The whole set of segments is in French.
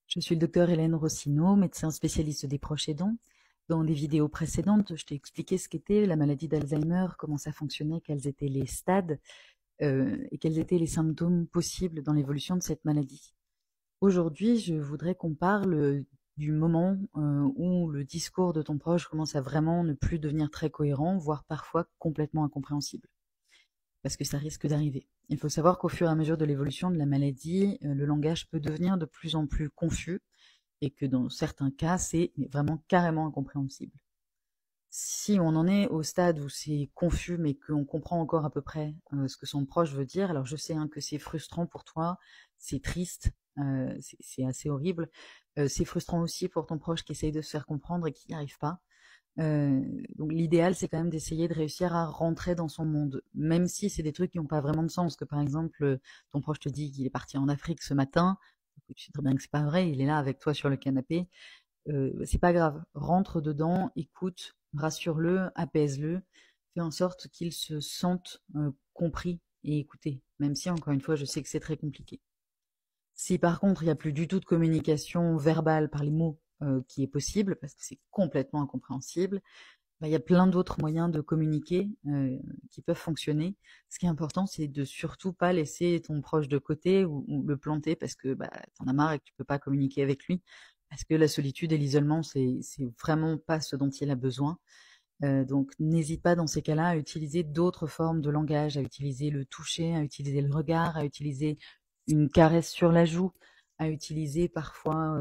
Je suis le docteur Hélène Rossineau, médecin spécialiste des proches aidants. Dans des vidéos précédentes, je t'ai expliqué ce qu'était la maladie d'Alzheimer, comment ça fonctionnait, quels étaient les stades et quels étaient les symptômes possibles dans l'évolution de cette maladie. Aujourd'hui, je voudrais qu'on parle du moment où le discours de ton proche commence à vraiment ne plus devenir très cohérent, voire parfois complètement incompréhensible. Parce que ça risque d'arriver. Il faut savoir qu'au fur et à mesure de l'évolution de la maladie, le langage peut devenir de plus en plus confus et que dans certains cas, c'est vraiment carrément incompréhensible. Si on en est au stade où c'est confus mais qu'on comprend encore à peu près ce que son proche veut dire, alors je sais que c'est frustrant pour toi, c'est triste, c'est assez horrible, c'est frustrant aussi pour ton proche qui essaye de se faire comprendre et qui n'y arrive pas. Donc l'idéal, c'est quand même d'essayer de réussir à rentrer dans son monde, même si c'est des trucs qui n'ont pas vraiment de sens, que par exemple, ton proche te dit qu'il est parti en Afrique ce matin, tu sais très bien que c'est pas vrai, il est là avec toi sur le canapé, c'est pas grave, rentre dedans, écoute, rassure-le, apaise-le, fais en sorte qu'il se sente compris et écouté, même si encore une fois, je sais que c'est très compliqué. Si par contre, il n'y a plus du tout de communication verbale par les mots qui est possible, parce que c'est complètement incompréhensible, il y a plein d'autres moyens de communiquer qui peuvent fonctionner. Ce qui est important, c'est de surtout pas laisser ton proche de côté ou le planter parce que t'en as marre et que tu peux pas communiquer avec lui. Parce que la solitude et l'isolement, c'est vraiment pas ce dont il a besoin. Donc n'hésite pas dans ces cas-là à utiliser d'autres formes de langage, à utiliser le toucher, à utiliser le regard, à utiliser une caresse sur la joue, à utiliser parfois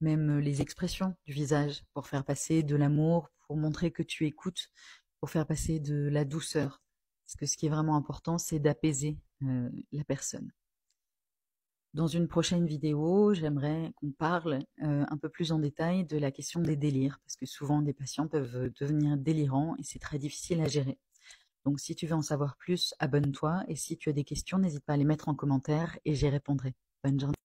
même les expressions du visage pour faire passer de l'amour, pour montrer que tu écoutes, pour faire passer de la douceur. Parce que ce qui est vraiment important, c'est d'apaiser la personne. Dans une prochaine vidéo, j'aimerais qu'on parle un peu plus en détail de la question des délires, parce que souvent des patients peuvent devenir délirants et c'est très difficile à gérer. Donc si tu veux en savoir plus, abonne-toi et si tu as des questions, n'hésite pas à les mettre en commentaire et j'y répondrai. Bonne journée.